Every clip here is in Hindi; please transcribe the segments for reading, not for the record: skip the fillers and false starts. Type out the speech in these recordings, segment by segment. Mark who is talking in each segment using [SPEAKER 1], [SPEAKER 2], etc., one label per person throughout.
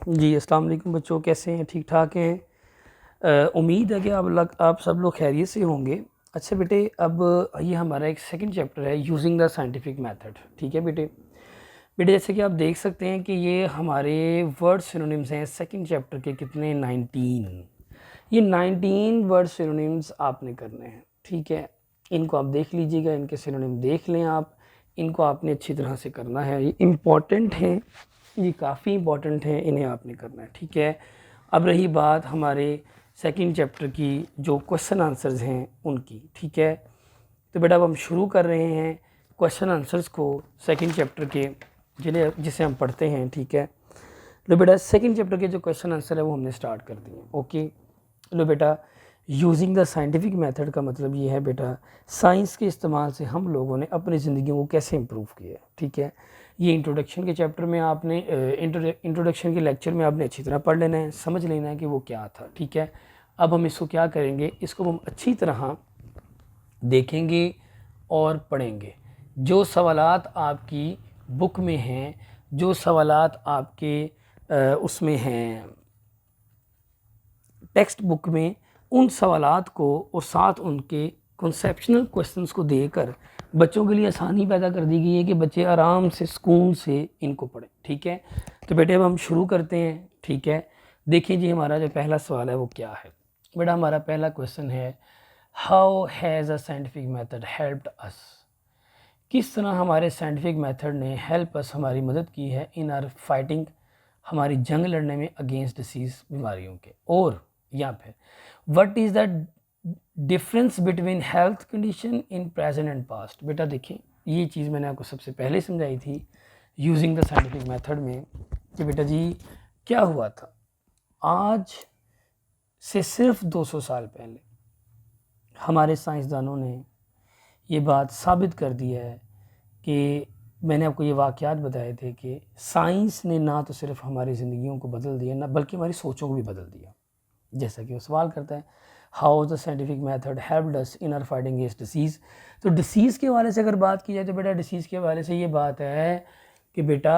[SPEAKER 1] जी अस्सलाम वालेकुम बच्चों, कैसे हैं? ठीक ठाक हैं? उम्मीद है कि आप सब लोग खैरियत से होंगे। अच्छा बेटे, अब ये हमारा एक सेकंड चैप्टर है यूजिंग द साइंटिफिक मेथड। ठीक है बेटे। बेटे जैसे कि आप देख सकते हैं कि ये हमारे वर्ड सिनोनिम्स हैं सेकंड चैप्टर के, कितने 19। ये 19 वर्ड सिनोनिम्स आपने करने हैं। ठीक है, इनको आप देख लीजिएगा, इनके सिनोनिम देख लें आप। इनको आपने अच्छी तरह से करना है, ये इम्पॉर्टेंट हैं, ये काफ़ी इम्पॉर्टेंट है, इन्हें आपने करना है। ठीक है, अब रही बात हमारे सेकंड चैप्टर की, जो क्वेश्चन आंसर्स हैं उनकी। ठीक है, तो बेटा अब हम शुरू कर रहे हैं क्वेश्चन आंसर्स को सेकंड चैप्टर के, जिसे हम पढ़ते हैं। ठीक है, लो बेटा सेकंड चैप्टर के जो क्वेश्चन आंसर है वो हमने स्टार्ट कर दिए। ओके, लो बेटा यूजिंग द साइंटिफिक मेथड का मतलब ये है बेटा, साइंस के इस्तेमाल से हम लोगों ने अपनी ज़िंदगी को कैसे इम्प्रूव किया है। ठीक है, ये इंट्रोडक्शन के चैप्टर में आपने इंट्रोडक्शन के लेक्चर में आपने अच्छी तरह पढ़ लेना है, समझ लेना है कि वो क्या था। ठीक है, अब हम इसको क्या करेंगे, इसको हम अच्छी तरह देखेंगे और पढ़ेंगे। जो सवालात आपकी बुक में हैं, जो सवालात आपके उसमें हैं टेक्स्ट बुक में, उन सवालात को और साथ उनके कॉन्सेप्शनल क्वेश्चंस को देकर बच्चों के लिए आसानी पैदा कर दी गई है कि बच्चे आराम से सुकून से इनको पढ़ें। ठीक है, तो बेटे अब हम शुरू करते हैं। ठीक है, देखिए जी हमारा जो पहला सवाल है वो क्या है। बेटा हमारा पहला क्वेश्चन है, how has a scientific method helped अस। किस तरह हमारे साइंटिफिक मेथड ने हेल्प अस, हमारी मदद की है, इन आर फाइटिंग, हमारी जंग लड़ने में अगेंस्ट डिसीज़, बीमारियों के। और या फिर what is the difference between health condition in present and past. बेटा देखिए, ये चीज़ मैंने आपको सबसे पहले समझाई थी यूजिंग द साइंटिफिक मेथड में कि बेटा जी क्या हुआ था, आज से सिर्फ 200 साल पहले हमारे साइंसदानों ने ये बात साबित कर दी है कि मैंने आपको ये वाक़यात बताए थे कि साइंस ने ना तो सिर्फ हमारी ज़िंदगियों को बदल दिया, ना बल्कि हमारी सोचों को भी बदल दिया। जैसा कि वो सवाल करता है, how the scientific method helped us in are fighting against disease. तो डिसीज़ के हवाले से अगर बात की जाए तो बेटा डिसीज़ के हवाले से ये बात है कि बेटा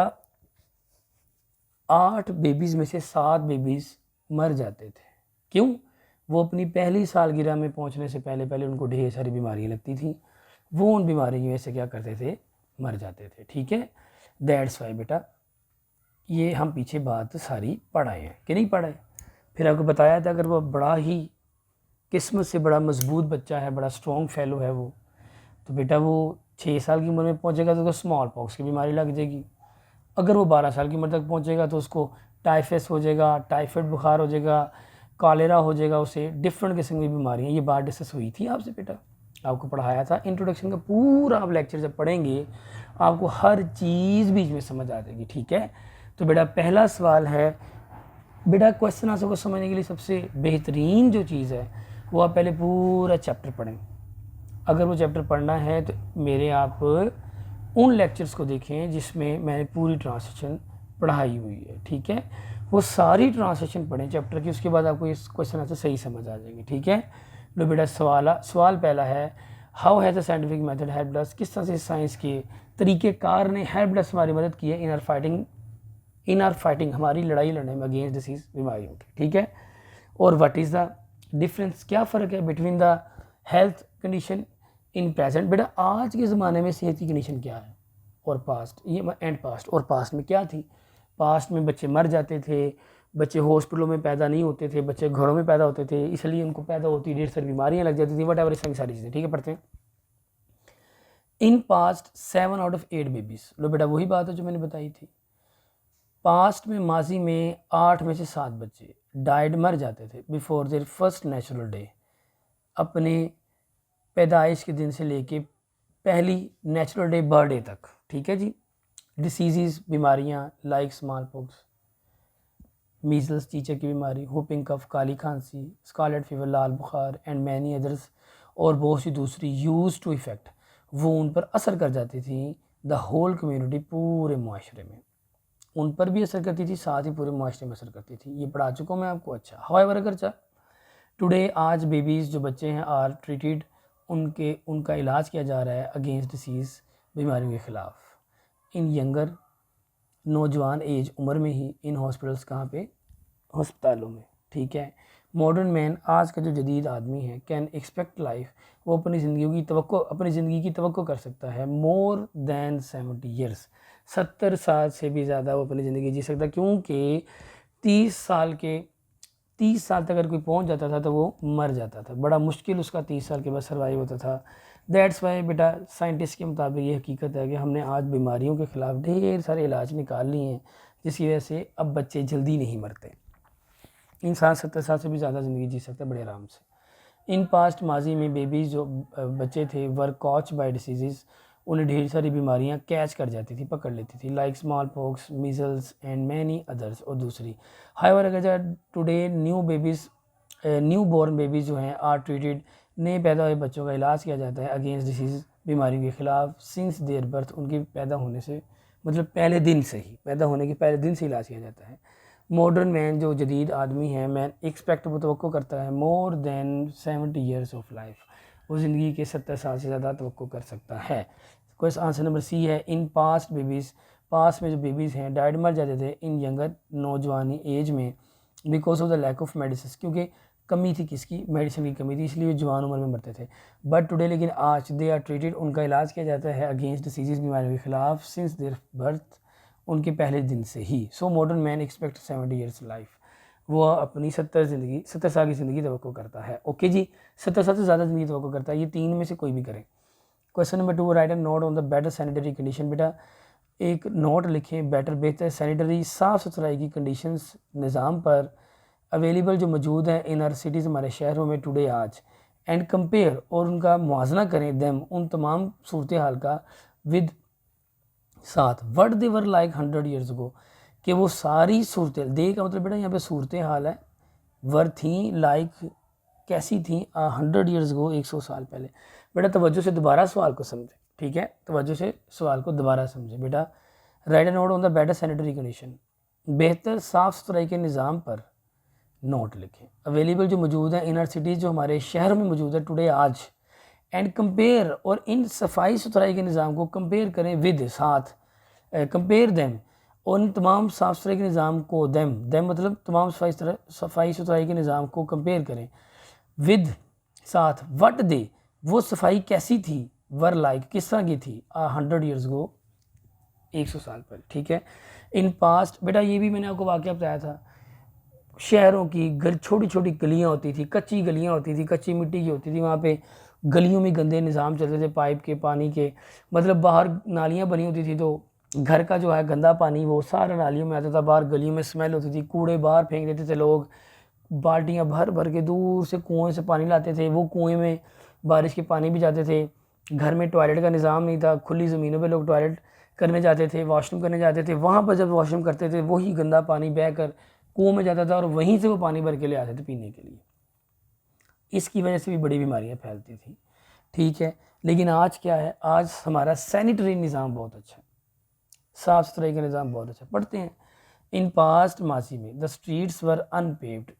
[SPEAKER 1] 8 बेबीज़ में से 7 बेबीज़ मर जाते थे। क्यों? वो अपनी पहली सालगिरह में पहुंचने से पहले पहले उनको ढेर सारी बीमारियां लगती थी, वो उन बीमारियों से क्या करते थे, मर जाते थे। ठीक है, दैट्स वाई बेटा ये हम पीछे बात सारी पढ़ाए हैं कि नहीं पढ़ाए। फिर आपको बताया था अगर वो बड़ा ही किस्मत से बड़ा मजबूत बच्चा है, बड़ा स्ट्रॉन्ग फेलो है वो, तो बेटा वो 6 साल की उम्र में पहुंचेगा तो उसको स्मॉल पॉक्स की बीमारी लग जाएगी। अगर वो 12 साल की उम्र तक पहुंचेगा तो उसको टाइफस हो जाएगा, टाइफाइड बुखार हो जाएगा, कॉलेरा हो जाएगा, उसे डिफरेंट किस्म की बीमारियाँ। ये बात डिस्कस हुई थी आपसे बेटा, आपको पढ़ाया था। इंट्रोडक्शन का पूरा आप लेक्चर जब पढ़ेंगे आपको हर चीज़ बीच में समझ आ जाएगी। ठीक है, तो बेटा पहला सवाल है, बेटा क्वेश्चन आंसर को समझने के लिए सबसे बेहतरीन जो चीज़ है वो आप पहले पूरा चैप्टर पढ़ें। अगर वो चैप्टर पढ़ना है तो मेरे आप उन लेक्चर्स को देखें जिसमें मैंने पूरी ट्रांसलेशन पढ़ाई हुई है। ठीक है, वो सारी ट्रांसलेशन पढ़ें चैप्टर की, उसके बाद आपको इस क्वेश्चन आंसर सही समझ आ जाएंगे। ठीक है, लो बेटा सवाल पहला है, how has the scientific method helped अस। किस तरह से साइंस के तरीक़ेकार ने हेल्प्ड अस, हमारी मदद की है, इन आर फाइटिंग हमारी लड़ाई लड़ने में अगेंस्ट डिसीज़, बीमारियों की। ठीक है, और व्हाट इज़ द डिफरेंस, क्या फ़र्क है between the health condition in present. बेटा आज के ज़माने में सेहत की कंडीशन क्या है और पास्ट, ये एंड पास्ट, और पास्ट में क्या थी। पास्ट में बच्चे मर जाते थे, बच्चे हॉस्पिटलों में पैदा नहीं होते थे, बच्चे घरों में पैदा होते थे, इसलिए उनको पैदा होती ढेर सारी बीमारियाँ लग जाती थी, वट एवर सारी चीज़ें। ठीक है, पढ़ते हैं। In past 7 out of 8 babies. लो बेटा वही बात है जो मैंने बताई थी, पास्ट में माजी में 8 में से 7 बच्चे डाइड, मर जाते थे, before their first natural day, अपने पैदाइश के दिन से लेके पहली नेचुरल डे बर्थडे तक। ठीक है जी, डिसीज़, बीमारियां लाइक स्मॉल पॉक्स, मीजल्स, चीचक की बीमारी, हुपिंग कफ, काली खांसी, स्कारलेट फीवर, लाल बुखार एंड मैनी अदर्स, और बहुत सी दूसरी यूज टू इफ़ेक्ट, वो उन पर असर कर जाती थी द होल कम्युनिटी, पूरे माशरे में उन पर भी असर करती थी, साथ ही पूरे माशरे में असर करती थी। ये पढ़ा चुका हूँ मैं आपको। अच्छा, हाउएवर अगर चाह टुडे, आज बेबीज़ जो बच्चे हैं आर ट्रीटेड, उनका इलाज किया जा रहा है अगेंस्ट डिसीज़, बीमारियों के ख़िलाफ़, इन यंगर नौजवान एज उम्र में ही इन हॉस्पिटल्स, कहाँ पे, अस्पतालों में, ठीक है। मॉडर्न मैन, आज का जो जदीद आदमी है, कैन एक्सपेक्ट लाइफ, वो अपनी ज़िंदगी की तवक्को कर सकता है मोर देन 70 ईयर्स, 70 साल से भी ज़्यादा वो अपनी ज़िंदगी जी सकता है, क्योंकि 30 साल तक अगर कोई पहुंच जाता था तो वो मर जाता था, बड़ा मुश्किल उसका 30 साल के बाद सर्वाइव होता था। दैट्स वाई बेटा, साइंटिस्ट के मुताबिक ये हकीकत है कि हमने आज बीमारियों के ख़िलाफ़ ढेर सारे इलाज निकाल लिए हैं, जिसकी वजह से अब बच्चे जल्दी नहीं मरते। इंसान 70 साल से भी ज़्यादा ज़िंदगी जी सकता है बड़े आराम से। इन पास्ट माजी में बेबीज़ जो बच्चे थे वर कॉच बाय डिसीज़, उन्हें ढेर सारी बीमारियां कैच कर जाती थी, पकड़ लेती थी, like small pox, measles and many others. और दूसरी, हाउएवर अगर टुडे न्यू बॉर्न बेबीज़ जो हैं आर ट्रीटेड, नए पैदा हुए बच्चों का इलाज किया जाता है अगेंस्ट डिसीज़, बीमारियों के ख़िलाफ़, सिंस देयर बर्थ, उनके पैदा होने से, मतलब पहले दिन से ही, पैदा होने के पहले दिन से इलाज किया जाता है। मॉडर्न मैन, जो जदीद आदमी है, मैन एक्सपेक्ट, वो तवक्को करता है more than 70 years of life, वो ज़िंदगी के 70 साल से ज़्यादा तवक्को कर सकता है। क्वेश्चन आंसर नंबर सी है, इन पास्ट बेबीज़, पास्ट में जो बेबीज़ हैं डाइड, मर जाते थे इन यंगर, नौजवानी एज में, because of the lack of medicine, क्योंकि कमी थी, किसकी, मेडिसिन की कमी थी, इसलिए वो जवान उम्र में मरते थे। बट टुडे, लेकिन आज, दे आर ट्रीटेड, उनका इलाज किया जाता है अगेंस्ट डिसीज़, बीमारियों के खिलाफ, सिंस देयर बर्थ, उनके पहले दिन से ही। So modern man expect 70 years life, वो अपनी 70 साल की ज़िंदगी तवक्को करता है। ओके जी, 70 साल से ज़्यादा ज़िंदगी तवक्को करता है, ये तीन में से कोई भी करें। Question number 2, right and note on the better sanitary condition. बेटा एक नोट लिखें बेटर, बेहतर, सैनिटरी, साफ़ सुथराई की कंडीशंस, निज़ाम पर अवेलेबल जो मौजूद हैं इन आर सिटीज़, हमारे शहरों में, टुडे, आज, एंड कंपेयर, और उनका मुआवजा करें, देम, उन तमाम सूरत हाल का, विद, साथ, what they were like 100 years ago, कि वो सारी सूरत, दे का मतलब बेटा यहाँ पे सूरत हाल है, वर थी, लाइक कैसी थी, 100 ईयर्स अगो, 100 साल पहले। बेटा तवज्जो से दोबारा सवाल को समझे, ठीक है, तवज्जो से सवाल को दोबारा समझे बेटा। Right and note on the better sanitary condition, बेहतर साफ़ सुथराई के निज़ाम पर नोट लिखें, अवेलेबल जो मौजूद है इन आर सिटीज़, जो हमारे शहर में मौजूद है, टुडे, आज, एंड कंपेयर, और इन सफाई सुथराई के निज़ाम को कंपेयर करें, विद, साथ, कंपेयर देम, और इन तमाम साफ़ सुथराई के निज़ाम को, देम मतलब तमाम सफाई सुथराई के निज़ाम को कंपेयर करें, विद, साथ, वट दे, वो सफाई कैसी थी, वर लाइक, किस तरह की थी, 100 ईयर्स गो, 100 साल पहले, ठीक है। इन पास्ट, बेटा ये भी मैंने आपको वाक़या बताया था, शहरों की छोटी छोटी गलियाँ होती थी, कच्ची गलियाँ होती थी, कच्ची मिट्टी की होती थी, वहाँ पे गलियों में गंदे निज़ाम चलते थे, पाइप के, पानी के, मतलब बाहर नालियाँ बनी होती थी, तो घर का जो है गंदा पानी वो सारा नालियों में आता था, बाहर गलियों में स्मेल होती थी, कूड़े बाहर फेंक देते थे लोग, बाल्टियाँ भर भर के दूर से कुएँ से पानी लाते थे, वो कुएँ में बारिश के पानी भी जाते थे। घर में टॉयलेट का निज़ाम नहीं था, खुली ज़मीनों पे लोग टॉयलेट करने जाते थे, वॉशरूम करने जाते थे, वहाँ पर जब वॉशरूम करते थे वही गंदा पानी बह कर कुओं में जाता था और वहीं से वो पानी भर के ले आते थे पीने के लिए। इसकी वजह से भी बड़ी बीमारियाँ फैलती थी, ठीक है। लेकिन आज क्या है, आज हमारा सैनिटरी निज़ाम बहुत अच्छा है, साफ़ सुथराई का निज़ाम बहुत अच्छा। पढ़ते हैं, इन पास्ट माजी में द स्ट्रीट्स वर अनपेव्ड,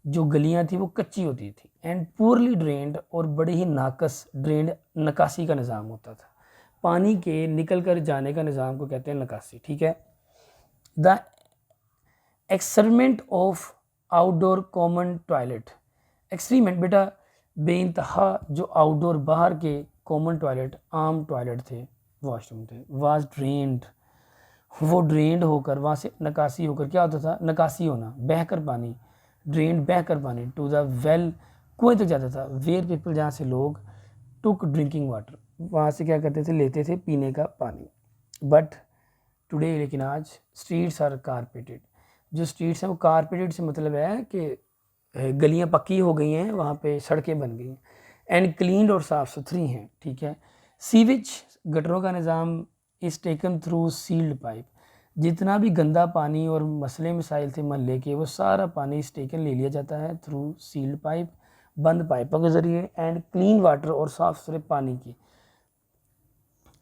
[SPEAKER 1] जो गलियां थी वो कच्ची होती थी, एंड पुअरली ड्रेन्ड, और बड़े ही नाकस ड्रेन्ड, नकासी का निज़ाम होता था, पानी के निकल कर जाने का निज़ाम को कहते हैं नकासी, ठीक है। The experiment of outdoor common toilet, experiment बेटा बेइंतहा जो आउटडोर बाहर के कॉमन टॉयलेट, आम टॉयलेट थे, वॉशरूम थे, वाज ड्रेन्ड, वो ड्रेन्ड होकर, वहाँ से नकासी होकर, क्या होता था, नकासी होना, बहकर पानी, ड्रेन्ड बहकर पानी, टू द वेल, कुएँ तक जाता था, वेयर पीपल, जहाँ से लोग, टुक ड्रिंकिंग वाटर, वहाँ से क्या करते थे, लेते थे पीने का पानी। बट टुडे, लेकिन आज, स्ट्रीट्स आर कारपेटेड, जो स्ट्रीट्स हैं वो कारपेटेड से मतलब है कि गलियाँ पक्की हो गई हैं, वहाँ पे सड़कें बन गई हैं, एंड क्लीन, और साफ़ सुथरी हैं, ठीक है। सीवेज, गटरों का निज़ाम, is taken through sealed pipe, जितना भी गंदा पानी और मसले मसाइल थे महल्ले के, वो सारा पानी इस टेकन ले लिया जाता है थ्रू सील्ड पाइप, बंद पाइपों के ज़रिए, एंड क्लीन वाटर, और साफ़ सुथरे पानी की,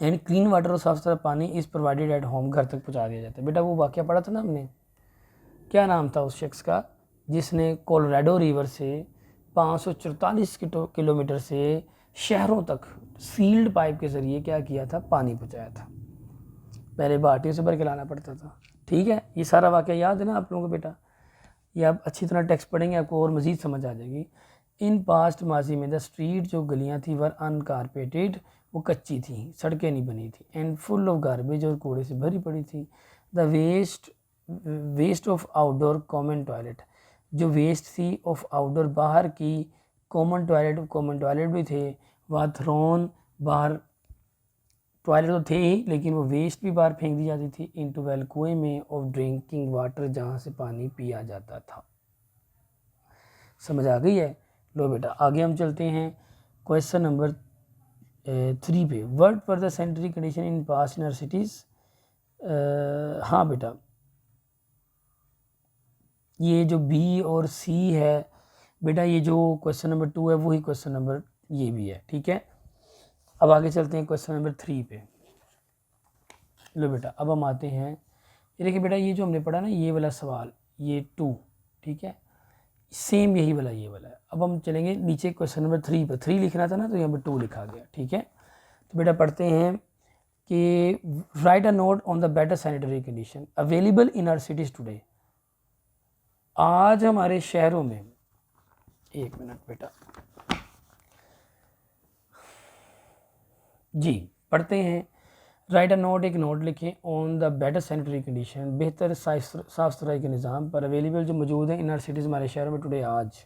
[SPEAKER 1] एंड क्लीन वाटर और साफ़ सुथरा पानी इज़ प्रोवाइडेड एट होम, घर तक पहुँचा दिया जाता है। बेटा वो वाक़या पढ़ा था ना हमने, क्या नाम था उस शख्स का जिसने कोलोराडो रिवर से 544 किलोमीटर से शहरों तक सील्ड पाइप के ज़रिए क्या किया था, पानी पहुँचाया था। पहले बाल्टियों से भर के लाना पड़ता था। ठीक है, ये सारा वाक़या याद है ना आप लोगों को बेटा? ये आप अच्छी तरह टेक्स्ट पढ़ेंगे आपको और मज़ीद समझ आ जाएगी। इन पास्ट माजी में द स्ट्रीट जो गलियाँ थी वर अनकारपेटेड, वो कच्ची थी, सड़कें नहीं बनी थी, एंड फुल ऑफ गार्बेज, और कूड़े से भरी पड़ी थी। The waste of outdoor common toilet, जो वेस्ट थी ऑफ आउटडोर बाहर की कॉमन टॉयलेट भी थे, वह थ्रोन बाहर टॉयलेट तो थे ही लेकिन वो वेस्ट भी बाहर फेंक दी जाती थी इनटू वेल, कुएं में, ऑफ ड्रिंकिंग वाटर, जहाँ से पानी पिया जाता था। समझ आ गई है? लो बेटा आगे हम चलते हैं क्वेश्चन नंबर 3 पे। What were the sanitary condition in past in our cities? हाँ बेटा, ये जो बी और सी है बेटा, ये जो क्वेश्चन नंबर 2 है वही क्वेश्चन नंबर ये भी है। ठीक है, अब आगे चलते हैं क्वेश्चन नंबर 3 पे। लो बेटा अब हम आते हैं, ये देखिए बेटा, ये जो हमने पढ़ा ना ये वाला सवाल, ये 2, ठीक है, सेम यही वाला ये वाला है। अब हम चलेंगे नीचे क्वेश्चन नंबर 3 पर। 3 लिखना था ना तो यहाँ पर 2 लिखा गया। ठीक है, तो बेटा पढ़ते हैं कि write a note on the better sanitary condition available in our cities today. आज हमारे शहरों में, एक मिनट बेटा जी, पढ़ते हैं। राइट अ नोट, एक नोट लिखें on the better sanitary condition, बेहतर साफ़ सुथराई के निज़ाम पर अवेलेबल जो मौजूद हैं इन आर सिटीज़, हमारे शहरों में टुडे आज।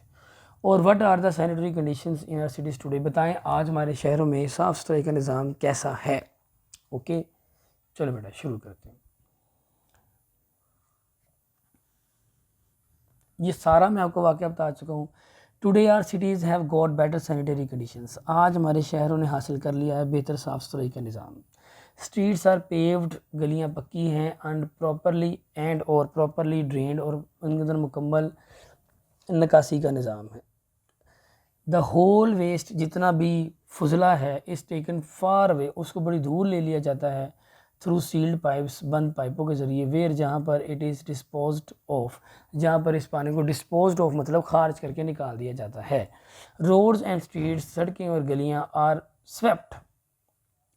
[SPEAKER 1] और what are the sanitary conditions in our cities today, बताएं आज हमारे शहरों में साफ़ सुथराई का निज़ाम कैसा है। ओके चलो बेटा शुरू करते हैं। ये सारा मैं आपको वाक़या बता चुका हूँ। Today our cities have got better sanitary conditions, आज हमारे शहरों ने हासिल कर लिया है बेहतर साफ़ सुथराई का निज़ाम। स्ट्रीट्स आर पेव्ड, गलियाँ पक्की हैं, एंड प्रॉपरली ड्रेन्ड, और उनके अंदर मुकम्मल निकासी का निज़ाम है। द होल वेस्ट, जितना भी फुजला है, इस टेकन फार अवे, उसको बड़ी दूर ले लिया जाता है, थ्रू सील्ड पाइप्स, बंद पाइपों के ज़रिए, वेयर जहाँ पर इट इज़ डिस्पोज्ड ऑफ, जहाँ पर इस पानी को डिस्पोज्ड ऑफ मतलब खारिज करके निकाल दिया जाता है। रोड्स एंड स्ट्रीट्स, सड़कें और गलियाँ, आर स्वेप्ट,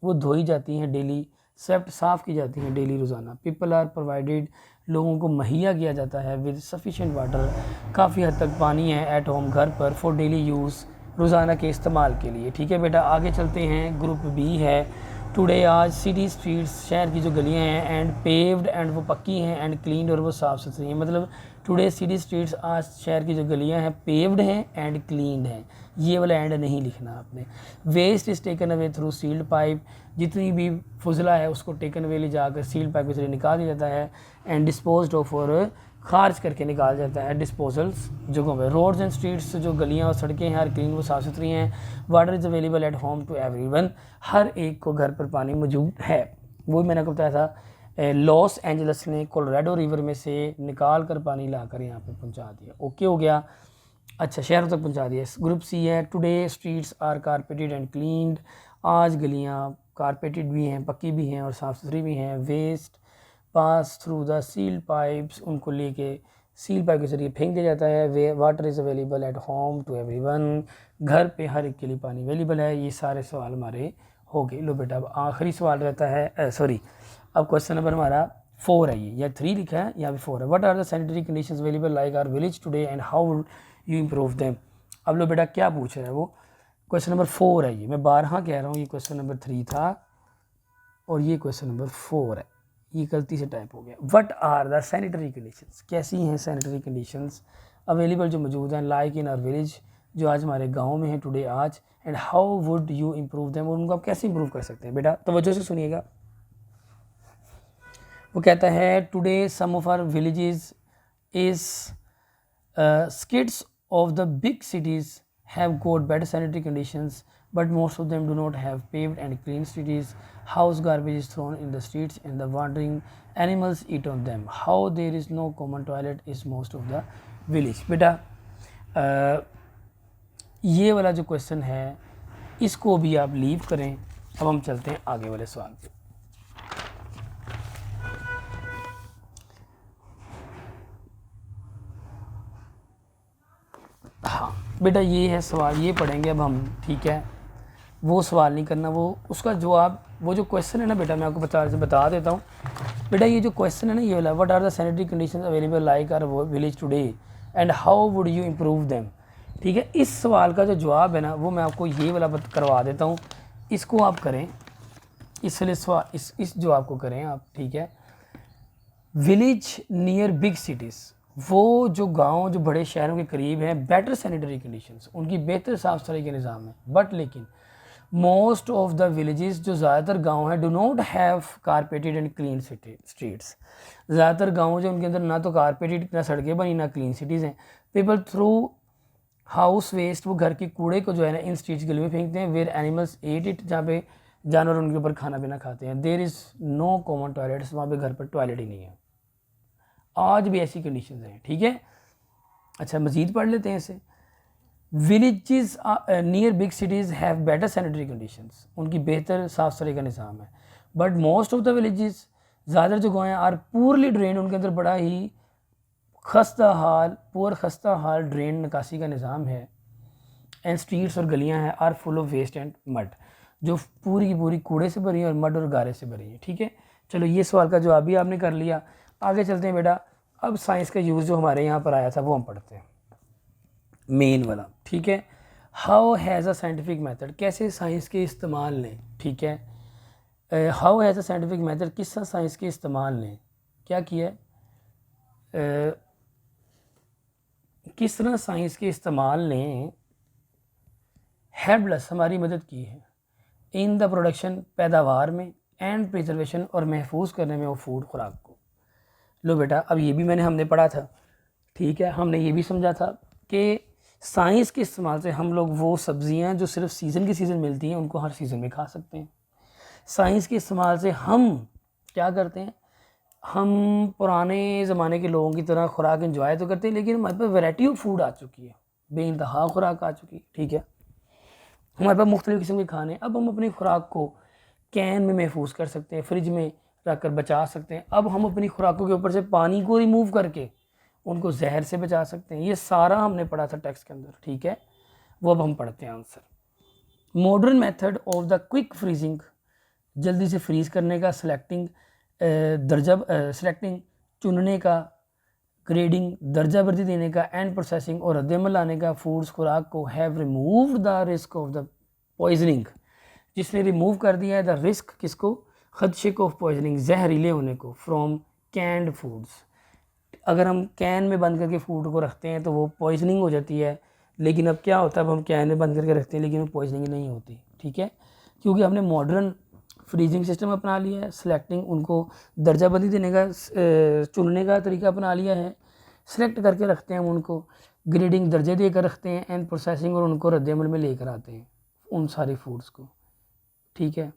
[SPEAKER 1] वो धोई जाती हैं डेली, स्वेप्ट साफ़ की जाती हैं डेली रोज़ाना। पीपल आर प्रोवाइडेड, लोगों को मुहैया किया जाता है विद सफिशेंट वाटर, काफ़ी हद तक पानी है एट होम, घर पर, फॉर डेली यूज़, रोज़ाना के इस्तेमाल के लिए। ठीक है बेटा आगे चलते हैं। ग्रुप बी है, टुडे आज सिटी स्ट्रीट्स, शहर की जो गलियां हैं, एंड पेव्ड, एंड वो पक्की हैं, एंड क्लीन्ड, और वो साफ़ सुथरी हैं। मतलब टुडे सिटी स्ट्रीट्स, आज शहर की जो गलियां हैं पेव्ड हैं एंड क्लीन्ड हैं, ये वाला एंड नहीं लिखना आपने। Waste is taken away through sealed pipe, जितनी भी फुजला है उसको टेकन अवे ले जाकर सील्ड पाइप के जरिए निकाल दिया जाता है, एंड डिस्पोज्ड ऑफ, और खारिज करके निकाल जाता है डिस्पोजल्स जगहों पे। रोड्स एंड स्ट्रीट्स, जो गलियाँ और सड़कें हैं हर क्लीन, वो साफ़ सुथरी हैं। Water is available at home to everyone, हर एक को घर पर पानी मौजूद है। वो मैंने आपको बताया था, लॉस एंजलस ने कोलोराडो रिवर में से निकाल कर पानी लाकर यहाँ पे पहुँचा दिया। ओके हो गया, अच्छा शहरों तक पहुँचा दिया। ग्रुप सी है, today streets are carpeted and cleaned, आज गलियाँ कारपेटेड भी हैं, पक्की भी हैं और साफ़ सुथरी भी हैं। Waste pass through the sealed pipes, उनको लेके सील पाइप के जरिए फेंक दिया जाता है। वे water is available at home to everyone, घर पे हर एक के लिए पानी अवेलेबल है। ये सारे सवाल हमारे हो गए। लो बेटा अब आखिरी सवाल रहता है, सॉरी अब क्वेश्चन नंबर हमारा 4 है, ये या 3 लिखा है या भी 4 है। What are the sanitary conditions available like our village today and how would you improve them. अब लो बेटा क्या पूछ रहा है वो, क्वेश्चन नंबर 4 है ये, मैं 12 कह रहा हूँ, ये क्वेश्चन नंबर 3 था और ये क्वेश्चन नंबर 4 है, ये गलती से टाइप हो गया। What are the sanitary conditions, कैसी हैं सैनिटरी कंडीशंस अवेलेबल जो मौजूद हैं लाइक इन आवर विलेज, जो आज हमारे गांव में है टुडे आज, and how would you improve them, और उनको आप कैसे इम्प्रूव कर सकते हैं। बेटा तवज्जो से सुनिएगा, वो कहता है today some of our villages is skits of the big cities have got better sanitary conditions, but most of them do not have paved and clean streets. House garbage is thrown in the streets and the wandering animals eat on them. How there is no common toilet is most of the village. बेटा ये वाला जो क्वेश्चन है इसको भी आप लीव करें। अब हम चलते हैं आगे वाले सवाल पे। हाँ बेटा ये है सवाल, ये पढ़ेंगे अब हम, ठीक है, वो सवाल नहीं करना, वो उसका जवाब, वो जो क्वेश्चन है ना बेटा मैं आपको बता देता हूँ। बेटा ये जो क्वेश्चन है ना ये वाला, what are the sanitary conditions available like our village today and how would you improve them. ठीक है, इस सवाल का जो जवाब है ना वो मैं आपको ये वाला करवा देता हूँ, इसको आप करें, इसलिए सवाल इस जवाब को करें आप। ठीक है, विलेज नियर बिग सिटीज़, वो जो गांव जो बड़े शहरों के करीब हैं, बेटर सैनिटरी कंडीशंस, उनकी बेहतर साफ़ सफाई के निज़ाम है, बट लेकिन मोस्ट ऑफ द विलेजेस, जो ज़्यादातर गांव हैं, do not have carpeted and clean streets, ज़्यादातर गांव जो उनके अंदर ना तो कारपेटेड, ना सड़कें बनी, ना क्लीन सिटीज़ हैं। पीपल थ्रू हाउस वेस्ट, वो घर के कूड़े को जो है ना इन स्ट्रीट्स गली में फेंकते हैं। वेयर एनिमल्स एट इट, जहाँ पे जानवर उनके ऊपर खाना पीना खाते हैं। There is no common toilets, वहाँ पे घर पर टॉयलेट ही नहीं है, आज भी ऐसी कंडीशंस हैं। ठीक है, अच्छा मज़ीद पढ़ लेते हैं इसे। Villages near big cities have better sanitary conditions, उनकी बेहतर साफ़ सफाई का निज़ाम है। But most of the villages, ज़्यादातर जो गाँव हैं, आर पूरली ड्रेन, उनके अंदर बड़ा ही खस्ता हाल ड्रेन निकासी का निज़ाम है। एंड स्ट्रीट्स और गलियां हैं are full of waste and mud, जो पूरी की पूरी कूड़े से भरी है और मड और गारे से भरी है। ठीक है, चलो ये सवाल का जवाब भी आपने कर लिया। आगे चलते हैं बेटा, अब साइंस का यूज़ जो हमारे यहाँ पर आया था वो हम पढ़ते हैं, मेन वाला। ठीक है, how has a scientific method, कैसे साइंस के इस्तेमाल ने, ठीक है, how has a scientific method, किस तरह साइंस के इस्तेमाल ने क्या किया है, किस तरह साइंस के इस्तेमाल ने हेल्पलेस, हमारी मदद की है, इन द प्रोडक्शन, पैदावार में, एंड प्रिजर्वेशन, और महफूज करने में वो फूड, खुराक को। लो बेटा, अब ये भी हमने पढ़ा था। ठीक है, हमने ये भी समझा था कि साइंस के इस्तेमाल से हम लोग वो सब्जियां जो सिर्फ सीज़न के सीज़न मिलती हैं उनको हर सीज़न में खा सकते हैं। साइंस के इस्तेमाल से हम क्या करते हैं, हम पुराने ज़माने के लोगों की तरह खुराक एंजॉय तो करते हैं, लेकिन हमारे पास वैरायटी ऑफ फूड आ चुकी है, बेइंतहा खुराक आ चुकी है। ठीक है, हमारे पास मुख्तलिफ़ किस्म के खाने, अब हम अपनी खुराक को कैन में महफूज कर सकते हैं, फ्रिज में रख कर बचा सकते हैं। अब हम अपनी खुराकों के ऊपर से पानी को रिमूव करके उनको जहर से बचा सकते हैं। ये सारा हमने पढ़ा था टेक्स्ट के अंदर। ठीक है, वो अब हम पढ़ते हैं answer. Modern method of the quick freezing, जल्दी से फ्रीज़ करने का, सेलेक्टिंग चुनने का, ग्रेडिंग दर्जा बंदी देने का, एंड प्रोसेसिंग और रद्दमल लाने का फूड्स, खुराक को, have removed the risk of the poisoning, जिसने रिमूव कर दिया है द रिस्क, किसको, खदशे को, ऑफ पॉइजनिंग, जहरीले होने को, फ्रॉम कैंड फूड्स। अगर हम कैन में बंद करके फूड को रखते हैं तो वो पॉइजनिंग हो जाती है, लेकिन अब क्या होता है, अब हम कैन में बंद करके रखते हैं लेकिन वो पॉइजनिंग नहीं होती। ठीक है, क्योंकि हमने मॉडर्न फ्रीजिंग सिस्टम अपना लिया है, सेलेक्टिंग उनको दर्जाबंदी देने का, चुनने का तरीका अपना लिया है, सेलेक्ट करके रखते हैं हम उनको, ग्रेडिंग दर्जे देकर रखते हैं, एंड प्रोसेसिंग और उनको रद्दमल में लेकर आते हैं उन सारे फूड्स को। ठीक है,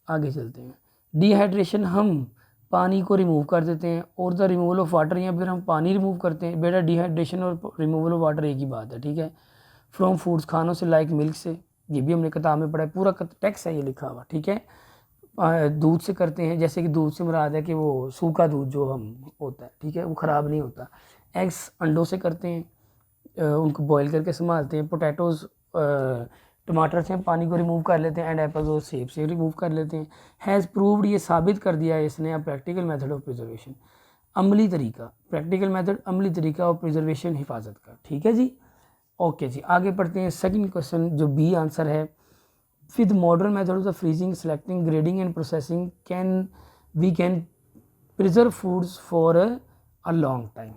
[SPEAKER 1] आगे चलते हैं। डिहाइड्रेशन, हम पानी को रिमूव कर देते हैं, और द रिमूवल ऑफ वाटर, या फिर हम पानी रिमूव करते हैं। बेटा डिहाइड्रेशन और रिमूवल ऑफ वाटर एक ही बात है। ठीक है, फ्रॉम फूड्स, खानों से, लाइक मिल्क से, ये भी हमने किताब में पढ़ा है, पूरा टेक्स्ट है ये लिखा हुआ। ठीक है, दूध से करते हैं, जैसे कि दूध से मुराद है कि वो सूखा दूध जो हम होता है, ठीक है, वो ख़राब नहीं होता। एग्स, अंडों से करते हैं, उनको बॉईल करके संभालते हैं। पोटैटोज़, टमाटर से हम पानी को रिमूव कर लेते हैं, एंड एप्पल्स और सेब से रिमूव कर लेते हैं। हैज़ प्रूव्ड, ये साबित कर दिया है इसने, a practical method of preservation, अमली तरीका, प्रैक्टिकल मेथड अमली तरीका और प्रिजर्वेशन, हिफाजत का। ठीक है जी, ओके जी, आगे पढ़ते हैं। सेकंड क्वेश्चन जो बी आंसर है, with modern method of the freezing, selecting, grading and processing, we can preserve foods for a long time,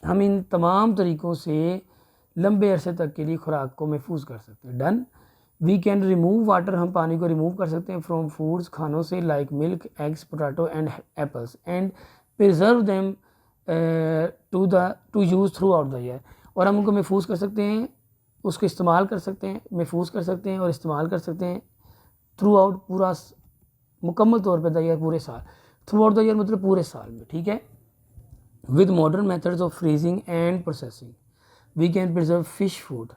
[SPEAKER 1] हम इन तमाम तरीक़ों से लंबे अरसे तक के लिए खुराक को महफूज कर सकते हैं। Done. We can remove water, हम पानी को रिमूव कर सकते हैं, फ्रॉम फूड्स, खानों से, like milk, eggs, potato and apples, and preserve them to use throughout the year, और हम उनको महफूज कर सकते हैं, उसको इस्तेमाल कर सकते हैं, महफूज कर सकते हैं और इस्तेमाल कर सकते हैं थ्रू आउट, पूरा मुकम्मल तौर पर द ईयर, पूरे साल। थ्रू आउट द ईयर मतलब पूरे साल में। ठीक है, with modern methods of freezing and processing we can preserve fish food,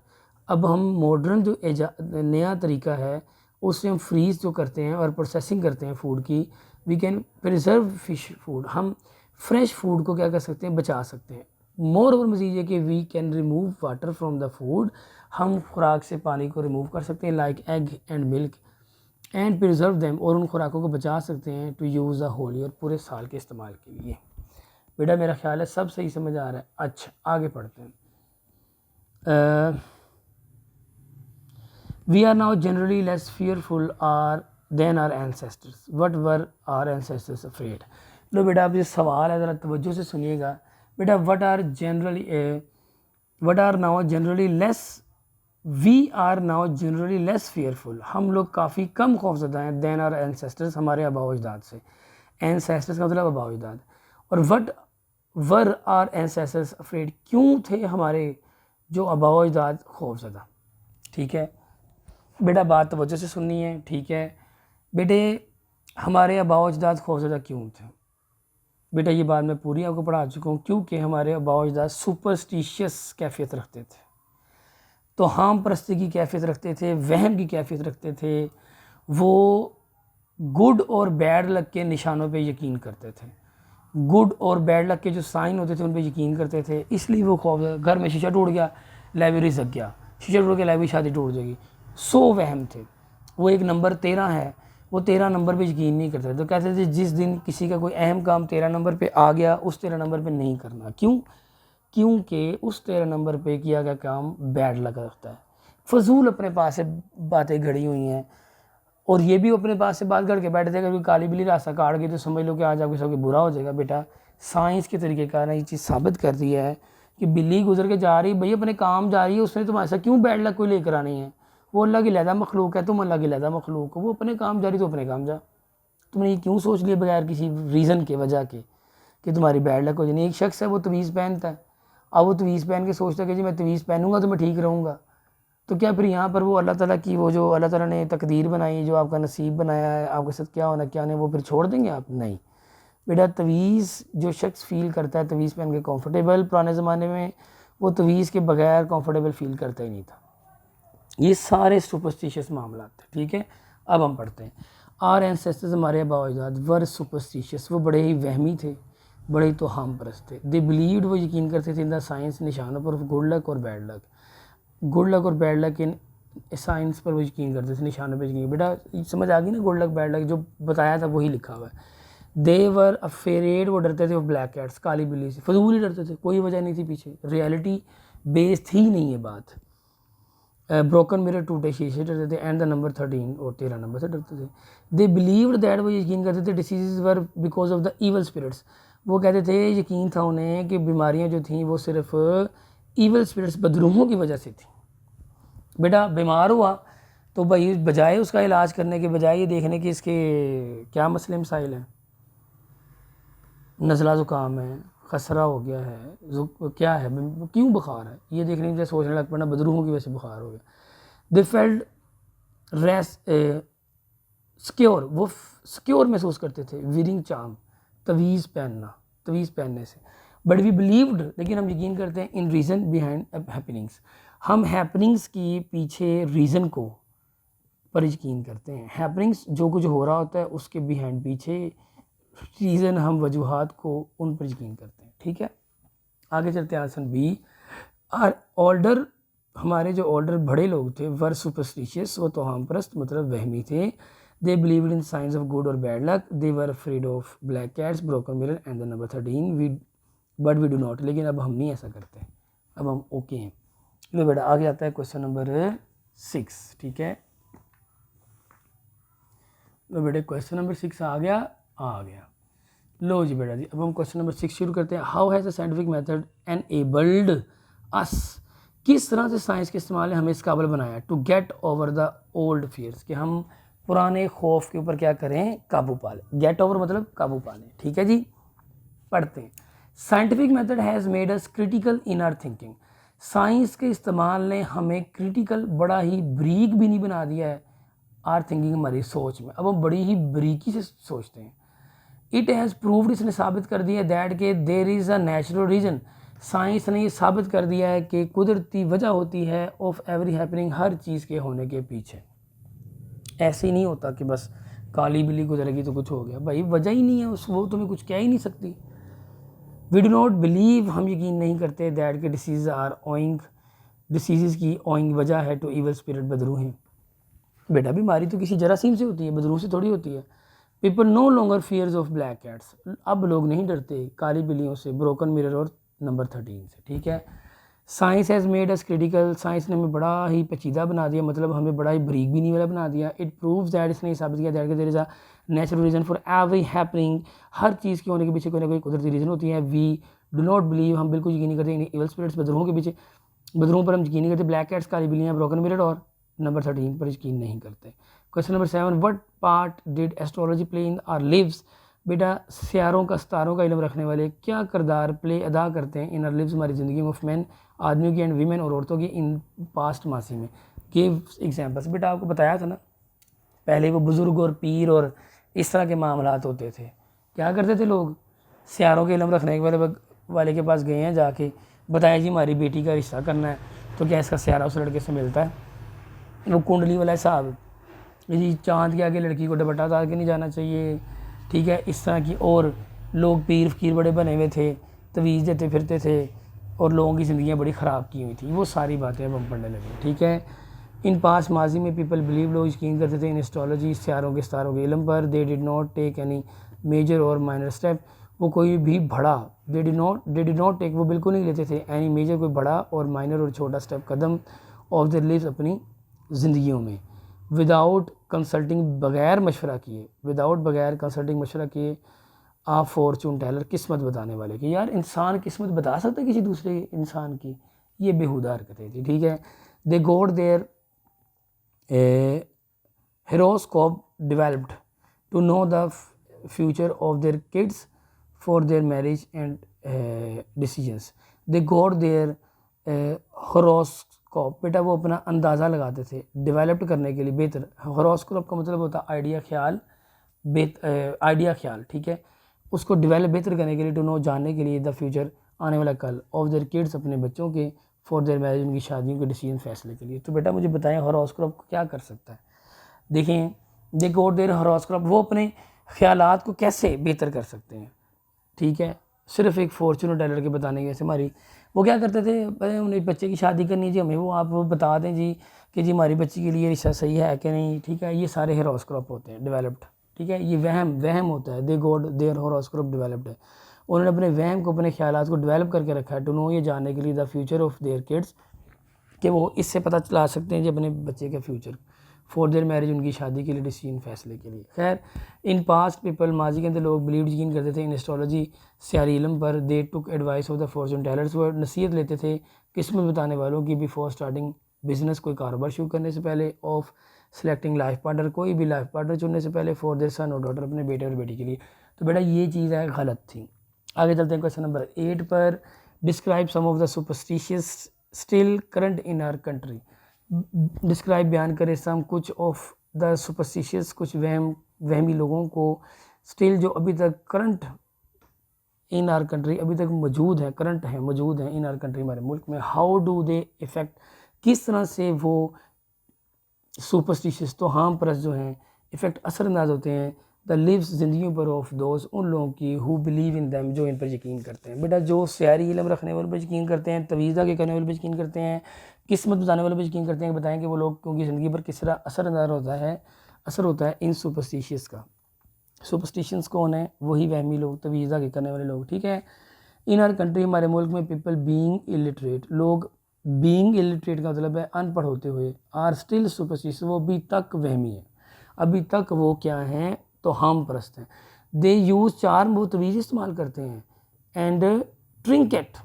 [SPEAKER 1] अब हम मॉडर्न जो नया तरीका है उससे हम फ्रीज़ जो करते हैं और प्रोसेसिंग करते हैं फूड की, we can preserve fish food, हम फ्रेश फूड को क्या कर सकते हैं, बचा सकते हैं। मोर ओवर मज़ीद है कि we can remove water from the food, हम खुराक से पानी को रिमूव कर सकते हैं, like egg and milk, and preserve them, और उन खुराकों को बचा सकते हैं, to use the whole year, पूरे साल के इस्तेमाल के लिए। बेटा मेरा ख्याल है सब सही समझ आ रहा है। अच्छा आगे पढ़ते हैं। We are now generally less fearful are than our ancestors, what were our ancestors afraid. लो बेटा अब ये सवाल है, ज़रा तवज्जो से सुनिएगा बेटा। What are now generally less, we are now generally less fearful, हम लोग काफ़ी कम खौफज़दा हैं, देन आर एंसेस्टर्स, हमारे आबाओ अजदाद से। एंसेस्टर्स का मतलब आबाओ अजदाद। और what were our ancestors afraid, क्यों थे हमारे जो आबाओ अजदाद खौफज़दा। ठीक है बेटा, बात तवज्जो से सुननी है। ठीक है बेटे, हमारे आबाओ अजदाद खौफज़दा क्यों थे? बेटा ये बात मैं पूरी आपको पढ़ा चुका हूँ, क्योंकि हमारे आबाओ अजदाद सुपरस्टिशियस कैफियत रखते थे, तो हम परस्ती की कैफियत रखते थे, वहम की कैफियत रखते थे। वो गुड और बैड लक के निशानों पे यकीन करते थे, गुड और बैड लक के जो साइन होते थे उन पे यकीन करते थे, इसलिए वो खौफ। घर में शीशा टूट गया, लाइब्रेरी सक गया, शीशा टूट गया लाइब्रेरी शादी टूट जाएगी, सो वहम थे। वो एक नंबर 13 है, वो 13 नंबर पे यकीन नहीं करते, तो कहते थे जिस दिन किसी का कोई अहम काम 13 नंबर पे आ गया, उस 13 नंबर पे नहीं करना। क्यों? क्योंकि उस 13 नंबर पे किया गया काम बैड लक रखता है। फजूल अपने पास से बातें घड़ी हुई हैं, और ये भी अपने पास से बात कर के बैठे थे, अगर कोई काली बिल्ली रास्ता काट गई तो समझ लो कि आज आपके सबके बुरा हो जाएगा। बेटा साइंस के तरीके कार ने ये चीज़ साबित कर दी है कि बिल्ली गुजर के जा रही, भाई अपने काम जा रही है, उसने तुम्हारे साथ क्यों बैड लक कोई लेकर आनी है? वो अल्लाह की लहदा मखलूक है, तुम अल्लाह की लहदा मखलूक हो, वो अपने काम जा रही तो अपने काम जा। तुमने ये क्यों सोच लिया बगैर किसी रीज़न के वजह के कि तुम्हारी बैड लक हो जानी? एक शख्स है वो तवीज़ पहनता है, अब वो तवीज़ पहन के सोचता है कि जी मैं तवीज़ पहनूंगा तो मैं ठीक रहूँगा, तो क्या फिर यहाँ पर वो अल्लाह ताला की वो जो अल्लाह ताला ने तकदीर बनाई, जो आपका नसीब बनाया है, आपके साथ क्या होना क्या नहीं, वो फिर छोड़ देंगे आप? नहीं बेटा, तवीज़ जो शख्स फ़ील करता है तवीज़ पहन के कंफर्टेबल, पुराने ज़माने में वो तवीज़ के बगैर कंफर्टेबल फ़ील करता ही नहीं था। ये सारे सुपरस्टिशियस मामला थे। ठीक है, अब हम पढ़ते हैं। आर एंसेस्टर्स, हमारे आबाओ अजदाद, वर सुपरस्टिशियस, वो बड़े ही वहमी थे, बड़े ही तोहाम परस्त थे। दे बिलीव्ड, वो यकीन करते थे इन द साइंस, निशानों पर, गुड लक और बैड लक, गुड लक और बैड लक इन साइंस पर वो यकीन करते थे, निशानों पर यकीन। बेटा समझ आ गई ना, गुड लक बैड लक जो बताया था वही लिखा हुआ है। दे वर अफेरेड, वो डरते थे, वो ब्लैक कैट्स, काली बिल्ली से, फजूल ही डरते थे, कोई वजह नहीं थी पीछे, रियलिटी बेस्ड ही नहीं है बात। ब्रोकन मिरर, टूटे शीशे डरते थे, एंड द नंबर 13 और 13 नंबर से डरते थे। दे बिलीव्ड दैट, वो यकीन करते थे, disease were because of the evil spirits, वो कहते थे, यकीन था उन्हें कि बीमारियां जो थीं वो सिर्फ ईवल स्पिरिट्स, बदरूहों की वजह से थी। बेटा बीमार हुआ तो भाई बजाय उसका इलाज करने के बजाय ये देखने कि इसके क्या मसले मसाइल हैं, नज़ला ज़ुकाम है, खसरा हो गया है, क्या है, क्यों बुखार है, ये देखने के सोचने लग पड़ना बदरूहों की वजह से बुखार हो गया। दे फेल्ट रेस्ट सिक्योर, वो सिक्योर महसूस करते थे, वीरिंग चाम, तवीज़ पहनना, तवीज़ पहनने से। बट वी बिलीव्ड, लेकिन हम यकीन करते हैं, इन रीज़न बिहाइंड हैपनिंग्स, हम हैपनिंग्स की पीछे रीज़न को पर यकीन करते हैं। हैपनिंग्स जो कुछ हो रहा होता है उसके बिहाइंड पीछे रीज़न, हम वजूहात को उन पर यकीन करते हैं। ठीक है, आगे चलते हैं। आसन बी, आर ऑल्डर, हमारे जो ऑल्डर बड़े लोग थे, वर सुपरस्टिशियस, वो तोहाम परस्त मतलब वहमी थे। They believed in science of good और bad luck, they were afraid of black cats, broken mirror and the number 13, we but we do not, लेकिन अब हम नहीं ऐसा करते, अब हम ओके हैं। लो बेटा आगे आता है क्वेश्चन नंबर 6। ठीक है, लो बेटे क्वेश्चन नंबर 6 आ गया। लो जी बेटा जी, अब हम क्वेश्चन नंबर 6 शुरू करते हैं। How has the scientific method enabled us, किस तरह से साइंस के इस्तेमाल ने हमें इस काबिल बनाया, to get over the old fears, कि हम पुराने खौफ के ऊपर क्या करें, काबू पा लें। गेट ओवर मतलब काबू पा लें। ठीक है जी, पढ़ते हैं। Scientific method has made us critical in our thinking, science के इस्तेमाल ने हमें क्रिटिकल, बड़ा ही बरीक भी नहीं बना दिया है आर थिंकिंग, हमारी सोच में। अब हम बड़ी ही बरीकी से सोचते हैं। इट हैज़ प्रूव्ड, इसने साबित कर दिया, दैट के there is a natural reason, science ने ये साबित कर दिया है कि कुदरती वजह होती है ऑफ एवरी हैपनिंग, हर चीज़ के होने के पीछे। ऐसे ही नहीं होता कि बस काली बिल्ली गुजरेगी तो कुछ हो गया, भाई वजह ही नहीं है उस, वो तुम्हें कुछ कह ही नहीं सकती। वी डू नॉट बिलीव, हम यकीन नहीं करते, दैट के डिसीज़ आर ओइंग, डिसीज़ की ओइंग वजह है टू ईवल स्पिरिट, बदरूहें। बेटा बीमारी तो किसी जरासीम से होती है, बदरू से थोड़ी होती है। People no longer fears of black cats, अब लोग नहीं डरते काली बिल्लियों से, ब्रोकन मिरर और नंबर 13 से, ठीक है। Science has made us critical, science ने हमें बड़ा ही पेचीदा बना दिया, मतलब हमें बड़ा ही बरीक भी नहीं वाला बना दिया। इट प्रूव्स दैट, इसने साबित किया that there is a natural reason for every happening, हर चीज़ के होने के पीछे कोई ना कोई कुदरती रीज़न होती है। वी डू नॉट बिलीव, हम बिल्कुल यकीन नहीं करते इन इवल स्पिरिट्स, बदरूहों के पीछे, बदरूहों पर हम यकीन नहीं करते। ब्लैक कैट्स काली बिल्लियाँ, ब्रोकन मिरर और नंबर 13 पर यकीन नहीं करते। Question number 7, what part did astrology play in our lives, बेटा सितारों का, सितारों का इल्म रखने वाले क्या किरदार प्ले अदा करते हैं इन आवर लिव्स, हमारी ज़िंदगी में, ऑफ मैन, आदमियों की, एंड वीमेन, और औरतों की, इन पास्ट, मासी में। गिव एग्जाम्पल्स, बेटा आपको बताया था ना पहले वो बुज़ुर्ग और पीर और इस तरह के मामलात होते थे। क्या करते थे लोग, सितारों के इल्म रखने वाले के पास गए हैं, जाके बताया जी हमारी बेटी का रिश्ता करना है, तो क्या इसका सितारा उस लड़के से मिलता है, वो कुंडली वाला हिसाब जी, चाँद के आगे लड़की को दुपट्टा डाल के नहीं जाना चाहिए, ठीक है, इस तरह की। और लोग पीर फकीर बड़े बने हुए थे, तवीज़ देते फिरते थे, और लोगों की ज़िंदगियाँ बड़ी ख़राब की हुई थी, वो सारी बातें अब हम पढ़ने लगे, ठीक है। इन पास माजी में पीपल बिलीव, लोग यकीन करते थे इन एस्ट्रोलॉजी, सितारों के इल्म पर। They did not take any major or minor step, वो कोई भी बड़ा, दे डिड नॉट टेक, वो बिल्कुल नहीं लेते थे, एनी मेजर, कोई बड़ा और माइनर और छोटा स्टेप, कदम, ऑफ देयर लिव्स, अपनी ज़िंदगियों में। विदाउट कंसल्टिंग, बगैर मशवरा किए, बगैर कंसल्टिंग, मशवरा किए, आप फॉर्चून टेलर, किस्मत बताने वाले की। यार इंसान किस्मत बता सकता है किसी दूसरे इंसान की, ये बेहुदा हरकतें थी, ठीक है। They got their horoscope developed to know the future of their kids for their marriage and decisions. They got their horoscope, बेटा वो अपना अंदाज़ा लगाते थे, डेवलप्ड करने के लिए, बेहतर। हॉरोस्कोप का मतलब होता है आइडिया, ख्याल, आइडिया, ख्याल, ठीक है, उसको डेवलप, बेहतर करने के लिए, टू नो, जानने के लिए, द फ्यूचर, आने वाला कल, ऑफ देयर किड्स, अपने बच्चों के, फॉर देयर मैरिज, उनकी शादियों के डिसीजन, फैसले के लिए। तो बेटा मुझे बताएं हॉरोस्कोप क्या कर सकता है। देखें, दे गॉट देयर हॉरोस्कोप, वो अपने ख्यालात को कैसे बेहतर कर सकते हैं, ठीक है, सिर्फ एक फॉर्चूनर टेलर के बताने के। हमारी वो क्या करते थे, उन्हें बच्चे की शादी करनी जी, हमें वो आप बता दें जी कि जी हमारी बच्ची के लिए रिश्ता सही है कि नहीं, ठीक है, ये सारे हॉरोस्कोप होते हैं डेवलप्ड, ठीक है, ये वहम होता है। They got their horoscope developed है, उन्होंने अपने वहम को, अपने ख्यालात को डेवलप करके रखा है, टू नो, ये जानने के लिए, the future of their kids, कि वो इससे पता चला सकते हैं जी अपने बच्चे का फ्यूचर, फॉर देयर मैरिज, उनकी शादी के लिए, डिसीजन, फैसले के लिए। खैर, इन पास्ट पीपल, माजी के अंदर लोग बिलीव, यकीन करते थे इन एस्ट्रोलॉजी, सियारी इल्म पर। They took advice of the fortune tellers, वो नसीहत लेते थे किस्मत बताने वालों की, बिफोर स्टार्टिंग बिजनेस, कोई कारोबार शुरू करने से पहले, ऑफ सेलेक्टिंग लाइफ पार्टनर, कोई भी लाइफ पार्टनर चुनने से पहले, फॉर देयर सन और डॉटर, अपने बेटे और बेटी के लिए। तो बेटा ये चीज़ है गलत थी। आगे चलते हैं क्वेश्चन नंबर 8 पर। Describe some of the superstitious still current in our country, describe, बयान करें, सम, कुछ, ऑफ द सुपरस्टिशियस, कुछ वहमी लोगों को, स्टिल, जो अभी तक, करंट इन आर कंट्री, अभी तक मौजूद है, करंट है, मौजूद है इन आर कंट्री, हमारे मुल्क में। हाउ डू दे इफेक्ट, किस तरह से वो सुपरस्टिशियस, तो हार्म परस्त जो हैं, इफेक्ट, असरअंदाज होते हैं, द लिव्स, ज़िंदगियों पर, ऑफ दोज, उन लोगों की, हु बिलीव इन दैम, जो इन पर यकीन करते हैं। बेटा जो सियारी इल्म रखने वालों पर यकीन करते हैं, तवीज़ा के करने वालों पर यकीन करते हैं, किस्मत बताने वालों पर यकीन करते हैं, बताएं कि वो लोग उनकी ज़िंदगी पर किस तरह असर होता है इन सुपरस्टिशियस का। सुपरस्टिशंस कौन है, वही वहमी लोग, तवीज़ा के करने वाले लोग, ठीक है। इन आर कंट्री, हमारे मुल्क में, पीपल बीइंग इलिटरेट, लोग, बीइंग इलिटरेट का मतलब है अनपढ़ होते हुए, आर स्टिल सुपरस्टिशियस, वो अभी तक वहमी है, अभी तक वो क्या हैं, तो हम परस्त हैं। दे यूज़ चार्म, वो तवीज़ इस्तेमाल करते हैं, एंड ट्रिंकेट,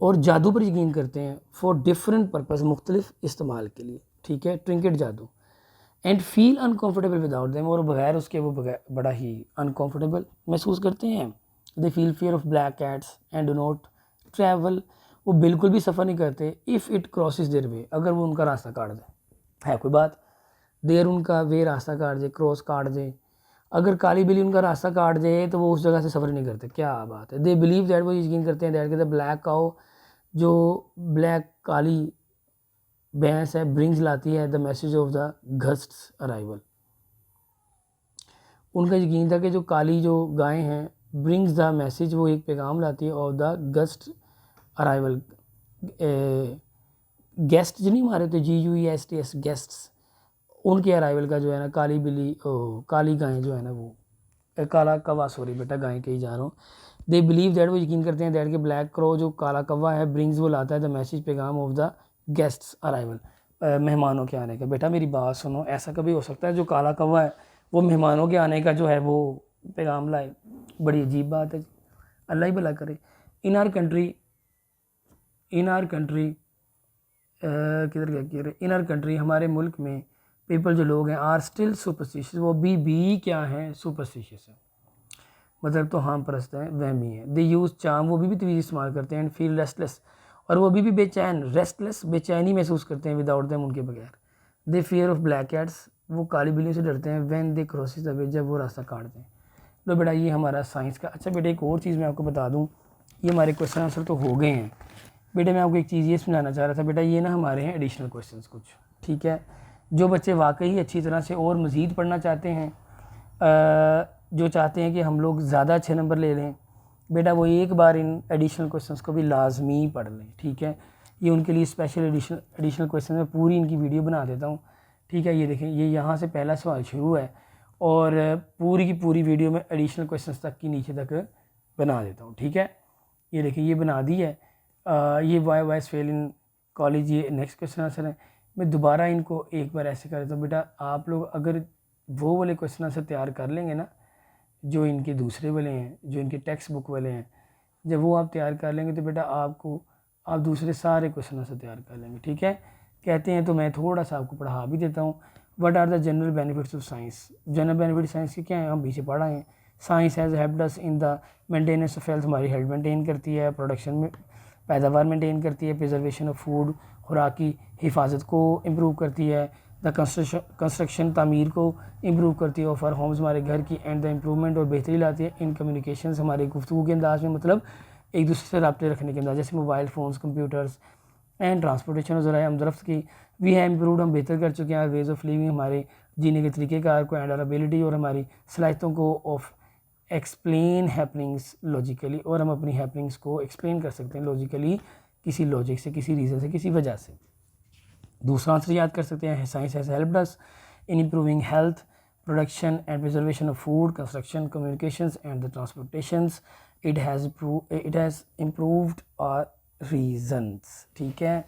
[SPEAKER 1] और जादू पर यकीन करते हैं, फॉर डिफरेंट पर्पज़, मुख्तलिफ इस्तेमाल के लिए, ठीक है, ट्रिंकेट, जादू। And feel uncomfortable without them, और बगैर उसके वो बड़ा ही अनकम्फर्टेबल महसूस करते हैं। They feel fear of black cats and do not travel, वो बिल्कुल भी सफ़र नहीं करते, if it crosses their way, अगर वो उनका रास्ता काट दे, है कोई बात, देर उनका वे रास्ता काट दे, क्रॉस काट दे, अगर काली बिल्ली उनका रास्ता काट दे तो वो उस जगह से सफ़र नहीं करते, क्या बात है। दे बिलीव दैट, वो यकीन करते हैं, दैट के द ब्लैक काउ, जो ब्लैक, काली भैंस है, ब्रिंग्स, लाती है, the message of the ghost's arrival, उनका यकीन था कि जो काली जो गायें हैं, ब्रिंग्स द मैसेज, वो एक पैगाम लाती है, of the gust arrival, guest जो नहीं हमारे तो GUESTS गेस्ट्स, उनके अराइवल का जो है ना काली बिल्ली काली गायें जो है ना वो काला कौवा, सॉरी बेटा गायें कही जा रहा हूँ, दे बिलीव दैट, वो यकीन करते हैं दैट के ब्लैक क्रो जो काला कौवा है ब्रिंग्स, वो लाता है द मैसेज पैगाम ऑफ द गेस्ट्स अराइवल, मेहमानों के आने का। बेटा मेरी बात सुनो, ऐसा कभी हो सकता है जो काला कौवा है वो मेहमानों के आने का जो है वो पैगाम लाए? बड़ी अजीब बात है, अल्लाह ही भला करे। इन आर कंट्री किधर गया कह रहे, इन आर कंट्री हमारे मुल्क में पीपल जो लोग हैं आर स्टिल सुपरस्टिशियस, वो भी क्या हैं, सुपरस्टिशियस है, मतलब तो हम परस्त हैं, वहमी है। दे यूज़ चार्म, वो भी तवीज़ इस्तेमाल करते हैं, एंड फील रेस्टलेस, और वो भी बेचैन, रेस्टलेस बेचैनी महसूस करते हैं, विदाउट देम, उनके बगैर। दे फियर ऑफ ब्लैक कैट्स, वो काली बिल्लियों से डरते हैं, when they crosses the way, जब वो रास्ता काटते हैं। लो बेटा ये हमारा साइंस का। अच्छा बेटा एक और चीज़ मैं आपको बता दूँ, ये हमारे क्वेश्चन आंसर तो हो गए हैं बेटे, मैं आपको एक चीज़ ये समझाना चाह रहा था बेटा, ये ना हमारे हैं एडिशनल क्वेश्चंस कुछ, ठीक है। जो बच्चे वाकई अच्छी तरह से और मज़ीद पढ़ना चाहते हैं, जो चाहते हैं कि हम लोग ज़्यादा अच्छे नंबर ले लें, बेटा वो एक बार इन एडिशनल क्वेश्चंस को भी लाजमी पढ़ लें, ठीक है। ये उनके लिए स्पेशल एडिशनल क्वेश्चन में पूरी इनकी वीडियो बना देता हूँ, ठीक है। ये देखें, ये यहाँ से पहला सवाल शुरू है और पूरी की पूरी वीडियो में एडिशनल क्वेश्चन तक की नीचे तक बना देता हूँ, ठीक है। ये देखिए ये बना दी है। ये वाई फेल इन कॉलेज, ये नेक्स्ट क्वेश्चन आंसर है। मैं दोबारा इनको एक बार ऐसे कर देता हूँ। बेटा आप लोग अगर वो वाले क्वेश्चन आंसर तैयार कर लेंगे ना, जो इनके दूसरे वाले हैं, जो इनके टेक्स्ट बुक वाले हैं, जब वो आप तैयार कर लेंगे तो बेटा आप दूसरे सारे क्वेश्चन आंसर तैयार कर लेंगे, ठीक है। कहते हैं तो मैं थोड़ा सा आपको पढ़ा भी देता हूँ। What are the general benefits of science? General benefit science के क्या हैं, हम पीछे पढ़ा है। Science has helped us in the maintenance of health, हमारी हेल्थ मेंटेन करती है, प्रोडक्शन में पैदावार मेंटेन करती है, प्रिजर्वेशन ऑफ फूड, खुराक की हिफाजत को इम्प्रूव करती है, द कंस्ट्रक्शन तामीर को इम्प्रूव करती है, ऑफ आवर होम्स, हमारे घर की, एंड द इम्प्रूवमेंट और बेहतरी लाती है इन कम्युनिकेशंस, हमारे गुफ्तगू के अंदाज में, मतलब एक दूसरे से रब्ते रखने के अंदाज, जैसे mobile phones, computers and transportation और ज़राए हमदरफ्त की। वी है इम्प्रूवड, हम बेहतर कर चुके हैं, वेज ऑफ लिविंग, हमारे जीने के तरीक़ेकार को, एंड आवर एबिलिटी, और हमारी सलाहियतों को, ऑफ एक्सप्लेन हैपनिंग्स लॉजिकली, और हम अपनी हैपनिंग्स को एक्सप्लेन कर सकते हैं लॉजिकली, किसी लॉजिक से, किसी रीज़न से, किसी वजह से। दूसरा आंसर याद कर सकते हैं, science has helped us in improving health, production and preservation of food, construction, communications and the transportations. It has improved our reasons, ठीक है।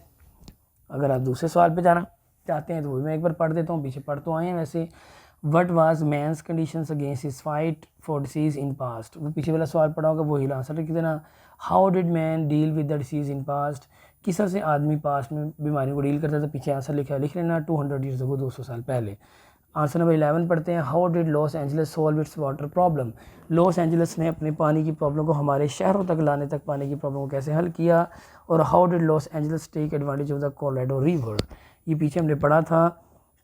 [SPEAKER 1] अगर आप दूसरे सवाल पे जाना चाहते हैं तो वो मैं एक बार पढ़ देता हूँ, पीछे पढ़ तो आए हैं वैसे। What was man's conditions against his fight for disease in past, वो पीछे वाला सवाल पढ़ा होगा, वही आंसर लिख देना। How did man deal with the disease in past, किस तरह से आदमी पास्ट में बीमारियों को डील करता था, पीछे आंसर लिख लेना। 200 ईयर्स अगो, 200 साल पहले। आंसर नंबर 11 पढ़ते हैं। How did Los Angeles solve it's water problem, loss Angeles ने अपने पानी की प्रॉब्लम को, हमारे शहरों तक लाने तक पानी की प्रॉब्लम को कैसे हल किया। और how did Los Angeles take advantage of the Colorado river, ये पीछे हमने पढ़ा था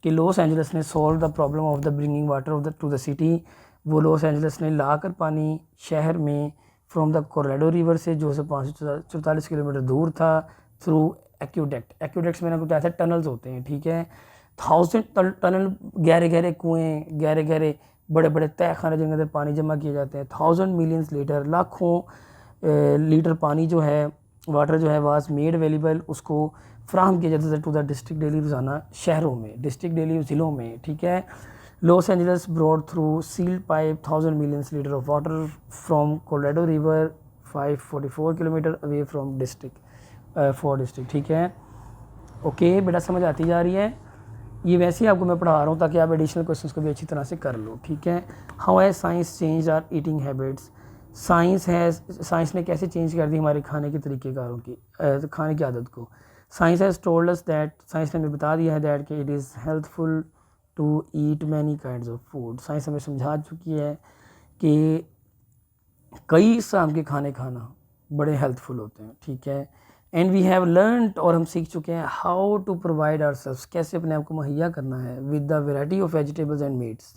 [SPEAKER 1] कि लॉस एंजलिस ने solve the problem of the bringing water to the city, वो लॉस एंजलिस ने लाकर पानी शहर में फ्रॉम द कोलोराडो रिवर से, जो से 544 किलोमीटर दूर था, थ्रू एक्यूडेक्ट्स मैंने बताया था टनल्स होते हैं, ठीक है। 1000 टनल, गहरे गहरे कुएँ, गहरे गहरे बड़े बड़े तह खाने जिनके अंदर पानी जमा किए जाते हैं। 1000 मिलियंस लीटर, लाखों लीटर पानी जो है, वाटर जो है, वाज मेड अवेलेबल, उसको फ्राहम किया जाता था टू द डिस्ट्रिक्ट डेली, रोज़ाना शहरों में, डिस्ट्रिक्ट डेली ज़िलों में, ठीक है। Los Angeles brought through sealed pipe 1000 millions litre of water from Colorado river 544 kilometre away from district 4 district, ठीक है। ओके बेटा समझ आती जा रही है। ये वैसे ही आपको मैं पढ़ा रहा हूँ ताकि आप एडिशनल क्वेश्चंस को भी अच्छी तरह से कर लो, ठीक है। How has science change our eating habits, science ने कैसे चेंज कर दी हमारे खाने के तरीक़ेकारों की, खाने की आदत को। Science has told us that, science ने हमें बता दिया है दैट कि it is helpful to eat many kinds of food, science हमें समझा चुकी है कि कई किस्म के खाने खाना बड़े हेल्पफुल होते हैं, ठीक है। एंड वी हैव लर्नड, और हम सीख चुके हैं, हाउ टू प्रोवाइड आवरसेल्व्स, कैसे अपने आप को मुहैया करना है, with the variety of vegetables and meets,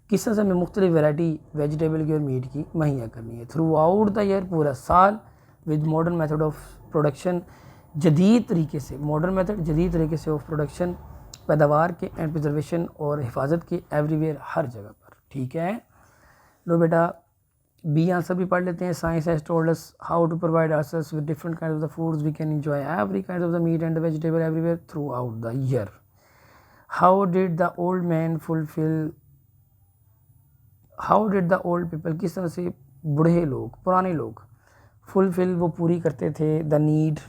[SPEAKER 1] किस तरह से हमें मुख्तलिफ वेराइटी वेजिटेबल की और मीट की मुहैया करनी है थ्रू आउट द ईयर, पूरा साल, with modern method of production, जदीद तरीके से, मॉडर्न मेथड जदीद तरीके से ऑफ प्रोडक्शन, पैदावार के एंड प्रिजर्वेशन और हिफाजत की, एवरीवेयर हर जगह पर, ठीक है। लो बेटा बी आंसर भी पढ़ लेते हैं. Science has told us how to provide ourselves with different kinds of the foods we can enjoy every kind of the meat and the vegetable everywhere throughout the year. How did the old man fulfill how did the old people, किस तरह से बूढ़े लोग, पुराने लोग, फुलफिल वो पूरी करते थे द नीड,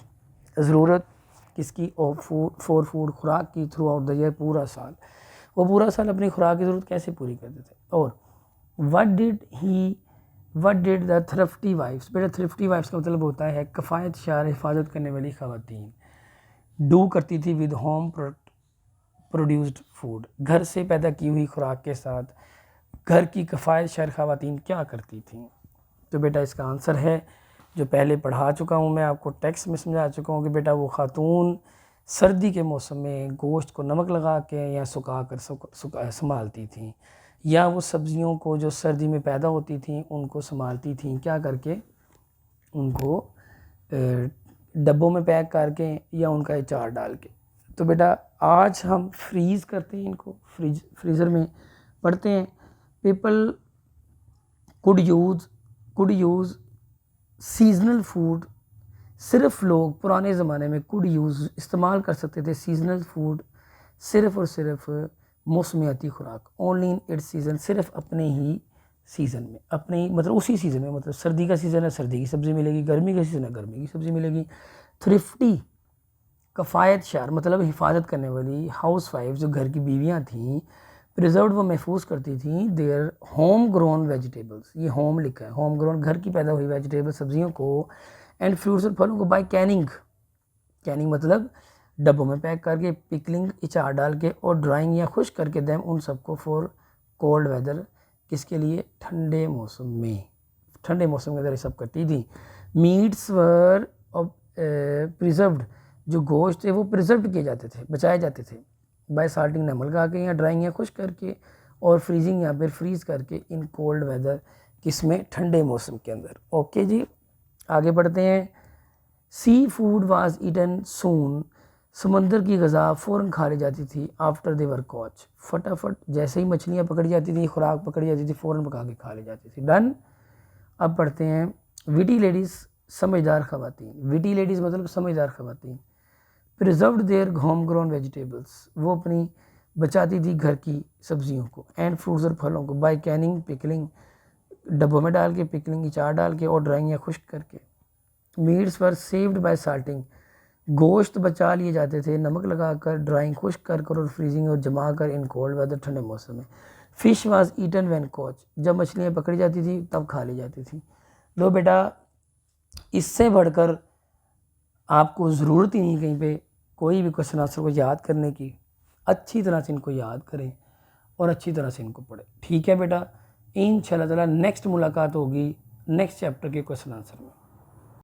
[SPEAKER 1] ज़रूरत किसकी, फॉर फूड, खुराक की, थ्रू आउट द ईयर, पूरा साल. वो पूरा साल अपनी खुराक की ज़रूरत कैसे पूरी करते थे. और what did the thrifty wives, बेटा थ्रिफ्टी वाइफ्स का मतलब होता है कफ़ायत शार, हिफाजत करने वाली ख़वातीन. डू करती थी विद होम प्रोड्यूस्ड फूड, घर से पैदा की हुई खुराक के साथ घर की कफ़ायत शार ख़वातीन क्या करती थी. तो बेटा इसका आंसर है जो पहले पढ़ा चुका हूँ मैं आपको, टेक्स्ट में समझा चुका हूँ कि बेटा वो खातून सर्दी के मौसम में गोश्त को नमक लगा के या सुखा कर संभालती थी, या वो सब्ज़ियों को जो सर्दी में पैदा होती थी उनको संभालती थी, क्या करके, उनको डब्बों में पैक करके या उनका अचार डाल के. तो बेटा आज हम फ्रीज़ करते हैं इनको, फ्रीज़र में पढ़ते हैं. People could use seasonal food, सिर्फ लोग पुराने ज़माने में कुड यूज़ इस्तेमाल कर सकते थे सीजनल फूड, सिर्फ़ और सिर्फ मौसमियाती खुराक, ओनली इन इट्स सीज़न, सिर्फ अपने ही सीज़न में, अपने ही मतलब उसी सीज़न में, मतलब सर्दी का सीज़न है सर्दी की सब्ज़ी मिलेगी, गर्मी का सीज़न है गर्मी की सब्ज़ी मिलेगी. थ्रिफ्टी, कफ़ायत शार मतलब हिफाजत करने वाली, हाउस वाइफ जो घर की बीवियाँ थीं, प्रिजर्व वो महफूज करती थी देयर होम ग्रोन वेजिटेबल्स, ये होम लिखा है, होम ग्रोन घर की पैदा हुई वेजिटेबल सब्जियों को, एंड फ्रूट्स और फलों को बाय कैनिंग मतलब डब्बों में पैक करके, पिकलिंग अचार डाल के, और ड्राइंग या खुश्क करके देम उन सबको फॉर कोल्ड वेदर, किसके लिए, ठंडे मौसम में, ठंडे मौसम के अंदर ये सब करती थी. मीट्स वर प्रिजर्व्ड, जो गोश्त थे वो प्रिजर्व किए जाते थे, बचाए जाते थे बाय साल्टिंग, नमक लगा के या ड्राइंग या खुश्क करके, और फ्रीजिंग या फिर फ्रीज़ करके इन कोल्ड वेदर, किसमें, ठंडे मौसम के अंदर. ओके जी आगे बढ़ते हैं. सी फूड वाज ईटन सून, समंदर की गज़ा फ़ौरन खा ली जाती थी. आफ्टर दे वर कॉच, फटाफट जैसे ही मछलियाँ पकड़ी जाती थी, खुराक पकड़ी जाती थी, फ़ौरन पका के खा ली जाती थी. डन. अब पढ़ते हैं. विटी लेडीज़, समझदार ख़वातीन, विटी लेडीज़ मतलब समझदार ख़वातीन. Preserved their home grown vegetables, वो अपनी बचाती थी घर की सब्जियों को, एंड फ्रूट्स और फलों को, बाय कैनिंग, पिकलिंग डब्बों में डाल के, पिकलिंग अचार डाल के, और ड्राइंग या खुश्क करके. Meets were saved by salting, गोश्त बचा लिए जाते थे नमक लगाकर, ड्राइंग खुश्क कर कर और फ्रीजिंग और जमा कर इन कोल्ड वेदर, ठंडे मौसम में. फ़िश वाज ईटन व्हेन कॉच, जब मछलियाँ पकड़ी जाती थी तब खा ली जाती थी. लो बेटा इससे बढ़कर आपको ज़रूरत ही नहीं कहीं पे कोई भी क्वेश्चन आंसर को याद करने की. अच्छी तरह से इनको याद करें और अच्छी तरह से इनको पढ़ें. ठीक है बेटा, इंशाल्लाह ताला नेक्स्ट मुलाकात होगी नेक्स्ट चैप्टर के क्वेश्चन आंसर में.